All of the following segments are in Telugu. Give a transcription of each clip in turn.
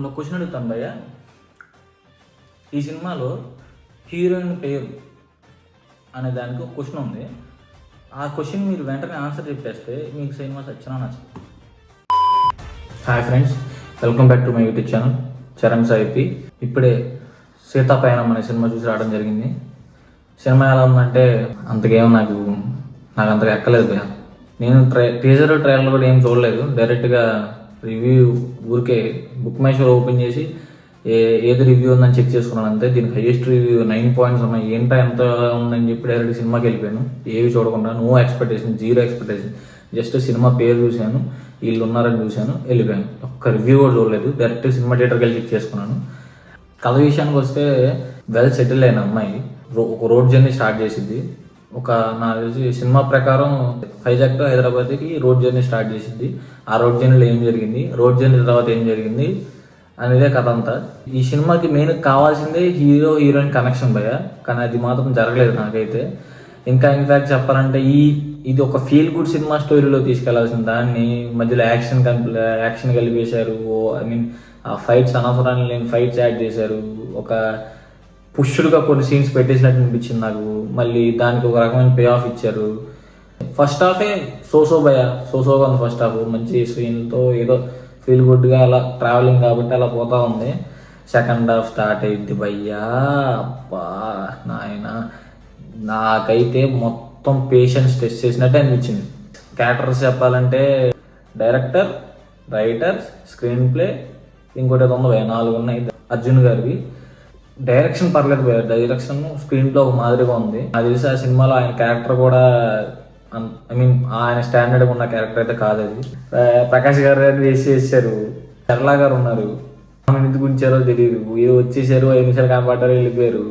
మిమ్మల్ని క్వశ్చన్ అడుగుతాను భయ్య. ఈ సినిమాలో హీరోయిన్ పేరు అనే దానికి ఒక క్వశ్చన్ ఉంది. ఆ క్వశ్చన్ మీరు వెంటనే ఆన్సర్ చెప్పేస్తే మీకు సినిమా సచ్చినా నచ్చదు. Hi friends, welcome back to my YouTube channel Charan సాయిపి. ఇప్పుడే సీతాపయనం అనే సినిమా చూసి రావడం జరిగింది. సినిమా ఎలా ఉందంటే అంతకేమో నాకు అంతగా ఎక్కలేదు భయ్య. నేను టీజర్ ట్రైలర్ కూడా ఏం చూడలేదు. డైరెక్ట్గా రివ్యూ ఊరికే బుక్ మై షో ఓపెన్ చేసి ఏది రివ్యూ ఉందని చెక్ చేసుకున్నాను అంతే. దీనికి హైయెస్ట్ రివ్యూ 9 పాయింట్స్ ఉన్నాయి. ఏంటో ఎంత ఉందని చెప్పి డైరెక్ట్ సినిమాకి వెళ్ళిపోయాను. ఏవి చూడకుండా, no expectation, zero expectation. Just cinema పేరు చూశాను, వీళ్ళు ఉన్నారని చూశాను, వెళ్ళిపోయాను. ఒక్క రివ్యూ కూడా చూడలేదు. డైరెక్ట్ సినిమా థియేటర్కి వెళ్ళి చెక్ చేసుకున్నాను. కథ విషయానికి వస్తే వెల్ సెటిల్ అయిన అమ్మాయి ఒక రోడ్ జర్నీ స్టార్ట్ చేసిద్ది. నాకు తెలిసి సినిమా ప్రకారం వైజాగ్ టు హైదరాబాద్కి రోడ్ జర్నీ స్టార్ట్ చేసిద్ది. ఆ రోడ్ జర్నీలో ఏం జరిగింది, రోడ్ జర్నీ తర్వాత ఏం జరిగింది అనేదే కథ అంతా. ఈ సినిమాకి మెయిన్ కావాల్సిందే హీరో హీరోయిన్ కనెక్షన్ భయ్య, కానీ అది మాత్రం జరగలేదు నాకైతే. ఇంకా ఇన్ఫాక్ట్ చెప్పాలంటే ఇది ఒక ఫీల్ గుడ్ సినిమా స్టోరీలో తీసుకెళ్లాల్సిన దాన్ని మధ్యలో యాక్షన్ కలిపేశారు. ఆ ఫైట్స్ అనవసరాన్ని లేని ఫైట్స్ యాడ్ చేశారు. ఒక పుష్డ్గా కొన్ని సీన్స్ పెట్టేసినట్టు అనిపించింది నాకు. మళ్ళీ దానికి ఒక రకమైన పే ఆఫ్ ఇచ్చారు. ఫస్ట్ హాఫే సోసోగా ఉంది. ఫస్ట్ హాఫ్ మంచి సీన్తో ఏదో ఫీల్ గుడ్గా అలా ట్రావెలింగ్ కాబట్టి అలా పోతా ఉంది. సెకండ్ హాఫ్ స్టార్ట్ అయింది భయ్యా, అబ్బా నాయన, నాకైతే మొత్తం పేషెన్స్ టెస్ట్ చేసినట్టే అనిపించింది. క్యారెక్టర్స్ చెప్పాలంటే డైరెక్టర్, రైటర్, స్క్రీన్ ప్లే, ఇంకోటి ఏదో ఉంది భయ్య, 4 ఉన్నాయి. అర్జున్ గారివి డైరెక్షన్ పర్లేదు భయ్య. డైరెక్షన్ స్క్రీన్ ప్లే ఒక మాదిరిగా ఉంది. నాకు తెలిసి ఆ సినిమాలో ఆయన క్యారెక్టర్ కూడా ఆయన స్టాండర్డ్గా ఉన్న క్యారెక్టర్ అయితే కాదు అది. ప్రకాష్ గారు వేసి చేశారు. చర్లా గారు ఉన్నారు, ఎందుకు ఉంచారో తెలియదు. ఏదో వచ్చేసారు, 5 నిమిషాలు కాపాడారు, వెళ్ళిపోయారు.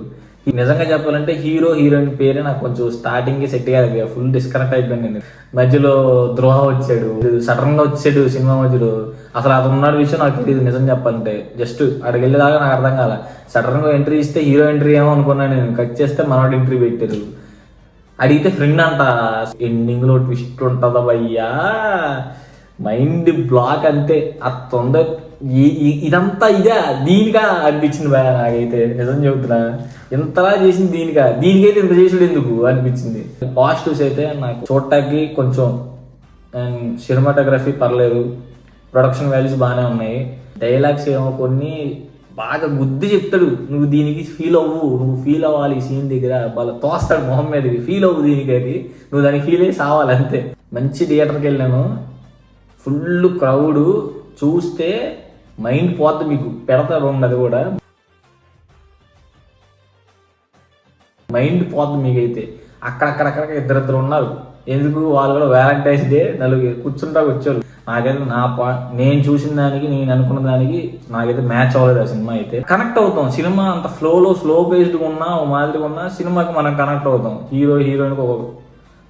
నిజంగా చెప్పాలంటే హీరో హీరోయిన్ పేరే నాకు కొంచెం స్టార్టింగ్ సెట్ కాదు. ఫుల్ డిస్కనెక్ట్ అయిపోయింది నేను. మధ్యలో ధ్రువ వచ్చాడు, సడన్ గా వచ్చాడు సినిమా మధ్యలో. అసలు అతను ఉన్నాడు విషయం నాకు తెలియదు నిజం చెప్పాలంటే. జస్ట్ అక్కడికి వెళ్ళేదాకా నాకు అర్థం కాల. సడన్ గా ఎంట్రీ ఇస్తే హీరో ఎంట్రీ ఏమో అనుకున్నాను నేను. కట్ చేస్తే మనోడు ఎంట్రీ పెట్టారు. అడిగితే ఫ్రెండ్ అంట. ఎండింగ్ లో ట్విస్ట్ ఉంటుందా భయ్యా, మైండ్ బ్లాక్ అంతే. అత్తందో ఇదంతా ఇదే దీనిగా అనిపించింది భయ నాకైతే. నిజం చెబుతున్నా, ఇంతలా చేసింది దీనికైతే ఇంత చేసుడు ఎందుకు అనిపించింది. పాజిటివ్స్ అయితే నాకు చూడటానికి కొంచెం సినిమాటోగ్రఫీ పర్లేదు, ప్రొడక్షన్ వాల్యూస్ బాగానే ఉన్నాయి. డైలాగ్స్ ఏమో కొన్ని బాగా గుద్ది చెప్తాడు, నువ్వు దీనికి ఫీల్ అవ్వు, నువ్వు ఫీల్ అవ్వాలి సీన్ దగ్గర, వాళ్ళ తోస్తాడు మొహం మీదకి, ఫీల్ అవ్వు దీనికి, అది నువ్వు దానికి ఫీల్ అయ్యి సావాలి అంతే. మంచి థియేటర్కి వెళ్ళాను, ఫుల్ క్రౌడ్, చూస్తే మైండ్ పోద్ది మీకు. పెడతారు అది కూడా మైండ్ పోద్ది మీకైతే. అక్కడక్కడక్కడ ఇద్దరిద్దరు ఉన్నారు. ఎందుకు, వాళ్ళు కూడా వ్యాలంటైన్స్ డే 4 కూర్చుంటా వచ్చారు. నాకైతే నేను చూసిన దానికి, నేను అనుకున్న దానికి నాకైతే మ్యాచ్ అవ్వలేదు ఆ సినిమా అయితే. కనెక్ట్ అవుతాం. సినిమా అంత స్లో బేస్డ్గా ఉన్నా, ఓ మాదిరిగా ఉన్నా సినిమాకి మనం కనెక్ట్ అవుతాం. హీరో హీరోయిన్కి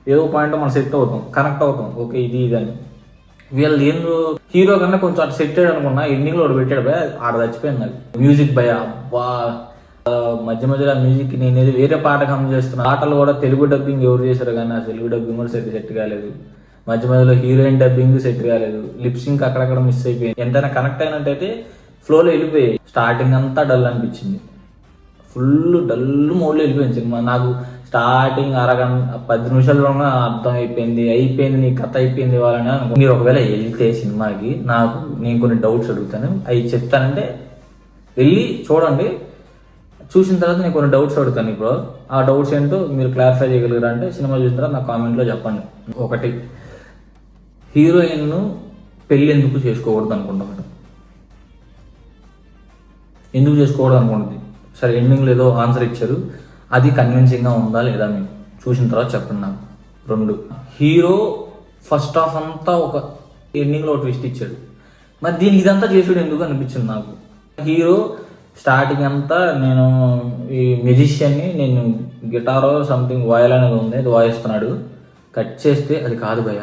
ఏదో పాయింట్ మనం సెట్ అవుతాం, కనెక్ట్ అవుతాం. ఓకే ఇది అని. వీళ్ళు ఏందో హీరో కన్నా కొంచెం అటు సెట్ అయ్యాడు అనుకున్నా. ఎండింగ్ లో పెట్టాడు భయ, ఆడ చచ్చిపోయింది నాకు. మ్యూజిక్ భయ, అబ్బా మధ్య మధ్యలో ఆ మ్యూజిక్ నేను ఏదో వేరే పాట కమ్ చేస్తున్నా. పాటలు కూడా తెలుగు డబ్బింగ్ ఎవరు చేశారు కానీ ఆ తెలుగు డబ్బింగ్ కూడా సెట్ కాలేదు. మధ్య మధ్యలో హీరోయిన్ డబ్బింగ్ సెట్ కాలేదు. లిప్సింగ్ అక్కడక్కడ మిస్ అయిపోయింది. ఎంతైనా కనెక్ట్ అయినట్టయితే ఫ్లోలో వెళ్ళిపోయి. స్టార్టింగ్ అంతా డల్ అనిపించింది, ఫుల్ డల్ మోడ్లో వెళ్ళిపోయింది సినిమా. నాకు స్టార్టింగ్ 10 నిమిషాల్లోనే అర్థం అయిపోయింది నీ కథ అయిపోయింది వాళ్ళని. మీరు ఒకవేళ వెళ్తే సినిమాకి, నేను కొన్ని డౌట్స్ అడుగుతాను, అవి చెప్తానంటే వెళ్ళి చూడండి. చూసిన తర్వాత నేను కొన్ని డౌట్స్ అడుగుతాను. ఇప్పుడు ఆ డౌట్స్ ఏంటో మీరు క్లారిఫై చేయగలిగారా అంటే సినిమా చూసిన తర్వాత నా కామెంట్లో చెప్పండి. 1, హీరోయిన్ పెళ్ళి ఎందుకు చేసుకోకూడదు అనుకుంటాను? ఎందుకు చేసుకోకూడదు అనుకుంటుంది? సరే, ఎండింగ్లో ఏదో ఆన్సర్ ఇచ్చారు, అది కన్విన్సింగ్గా ఉందా లేదా మీకు చూసిన తర్వాత చెప్పండి నాకు. 2, హీరో ఫస్ట్ హాఫ్ అంతా ఒక ఎండింగ్లో ఒక ట్విస్ట్ ఇచ్చాడు, మరి దీనికి ఇదంతా చేసుడు ఎందుకు అనిపించింది నాకు. హీరో స్టార్టింగ్ అంతా నేను ఈ మ్యూజిషియన్ని, నేను గిటారో సంథింగ్ వాయల్ అనేది ఉంది, అది వాయిస్తున్నాడు. కట్ చేస్తే అది కాదు భయ,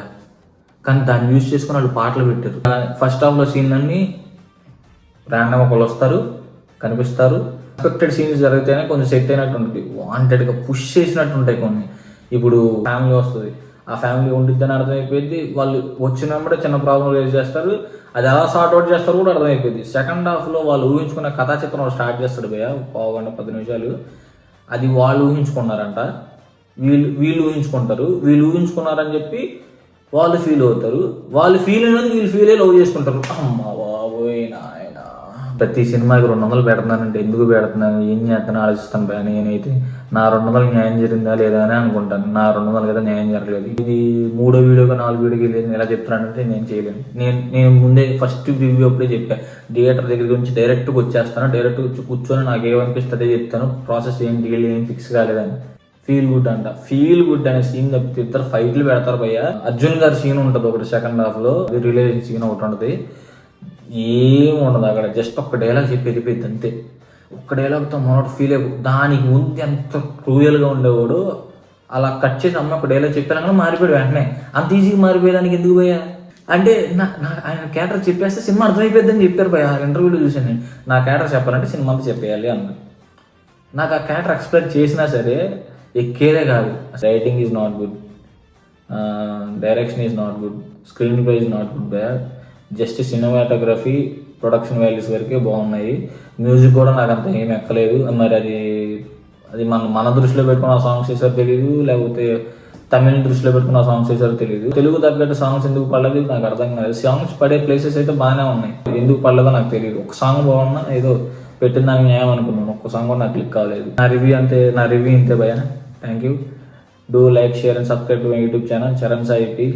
కానీ దాన్ని యూజ్ చేసుకుని వాళ్ళు పాటలు పెట్టారు. ఫస్ట్ హాఫ్లో సీన్లన్నీ ర్యాండమ్ ఒకళ్ళు వస్తారు, కనిపిస్తారు. ఎక్స్పెక్టెడ్ సీన్స్ జరిగితేనే కొంచెం సెట్ అయినట్టు ఉంటుంది. వాంటెడ్గా పుష్ చేసినట్టు ఉంటాయి కొన్ని. ఇప్పుడు ఫ్యామిలీ వస్తుంది, ఆ ఫ్యామిలీ ఉండిద్దని అర్థమైపోయింది. వాళ్ళు వచ్చినప్పుడే చిన్న ప్రాబ్లం రేజ్ చేస్తారు, అది ఎలా సార్ట్ అవుట్ చేస్తారో కూడా అర్థమైపోయింది. సెకండ్ హాఫ్లో వాళ్ళు ఊహించుకున్న కథా చిత్రం స్టార్ట్ చేస్తాడు భయ్య, పావుగంట 10 నిమిషాలు. అది వాళ్ళు ఊహించుకున్నారంట, వీళ్ళు ఊహించుకుంటారు, వీళ్ళు ఊహించుకున్నారని చెప్పి వాళ్ళు ఫీల్ అవుతారు, వాళ్ళు ఫీల్ అయినది వీళ్ళు ఫీల్ అయ్యి లవ్ చేసుకుంటారు. అమ్మ బాబోయ్ నాయన, ప్రతి సినిమాకి 200 పెడుతున్నానంటే ఎందుకు పెడుతున్నాను, ఏం చేస్తాను ఆలోచిస్తాను భయ. నేనైతే నా 200 న్యాయం జరిగిందా లేదా అని అనుకుంటాను. నా 200 కదా న్యాయం జరగలేదు. ఇది 3వ వీడియోగా 4వ వీడియోకి వెళ్ళి ఎలా చెప్తున్నానంటే నేను చేయలేను. నేను ముందే ఫస్ట్ రివ్యూ అప్పుడే చెప్పాను, థియేటర్ దగ్గర నుంచి డైరెక్ట్గా వచ్చేస్తాను, డైరెక్ట్గా వచ్చి కూర్చొని నాకు ఏమనిపిస్తుందే చెప్తాను, ప్రాసెస్ ఏం డీల్ ఏం ఫిక్స్ కాలేదని. ఫీల్ గుడ్ అంట, ఫీల్ గుడ్ అనే సీన్ తప్పితే ఇద్దరు ఫైట్లు పెడతారు భయ్య. అర్జున్ గారి సీన్ ఉంటుంది ఒకటి సెకండ్ హాఫ్లో, అది రిలేషన్ సీన్ ఒకటి ఉంటుంది, ఏం ఉండదు అక్కడ, జస్ట్ ఒక్క డైలాగ్ చెప్పి వెళ్ళిపోయింది అంతే. ఒక్క డైలాగ్తో మనోడు ఫీల్ అయిపో, దానికి ముందు ఎంత క్రూయల్గా ఉండేవాడు, అలా కట్ చేసి అమ్మ ఒక డైలాగ్ చెప్పాను మారిపోయాడు వెంటనే. అంత ఈజీగా మారిపోయేదానికి ఎందుకు భయ్యా అంటే ఆయన క్యారెక్టర్ చెప్పేస్తే సినిమా అర్థమైపోద్దని చెప్పారు భయ్య. ఇంటర్వ్యూలో చూసాను నేను, నా క్యారెక్టర్ చెప్పాలంటే సినిమా అంతా చెప్పేయాలి అన్న. నాకు ఆ క్యారెక్టర్ ఎక్స్ప్లెయిన్ చేసినా సరే ఎక్కేదే కాదు. Writing is not good, direction is not good, screen play is not good భయ్య. జస్ట్ సినిమాటోగ్రఫీ, ప్రొడక్షన్ వాల్యూస్ వరకే బాగున్నాయి. మ్యూజిక్ కూడా నాకు అంత ఏం ఎక్కలేదు. మరి అది మన దృష్టిలో పెట్టుకున్న సాంగ్స్ వేసారో తెలియదు, లేకపోతే తమిళ దృష్టిలో పెట్టుకున్న సాంగ్స్ వేసారో తెలియదు. తెలుగు తగ్గట్టు సాంగ్స్ ఎందుకు పడలేదు నాకు అర్థం కాలేదు. సాంగ్స్ పడే ప్లేసెస్ అయితే బాగానే ఉన్నాయి, ఎందుకు పడలేదో నాకు తెలియదు. ఒక సాంగ్ బాగున్నా ఏదో పెట్టిన దానికి న్యాయం అనుకున్నాను, ఒక్క సాంగ్ కూడా నాకు క్లిక్ కాలేదు. నా రివ్యూ ఇంతే భయ్య. Thank you. Do like, share and subscribe to my YouTube channel Charan Sai.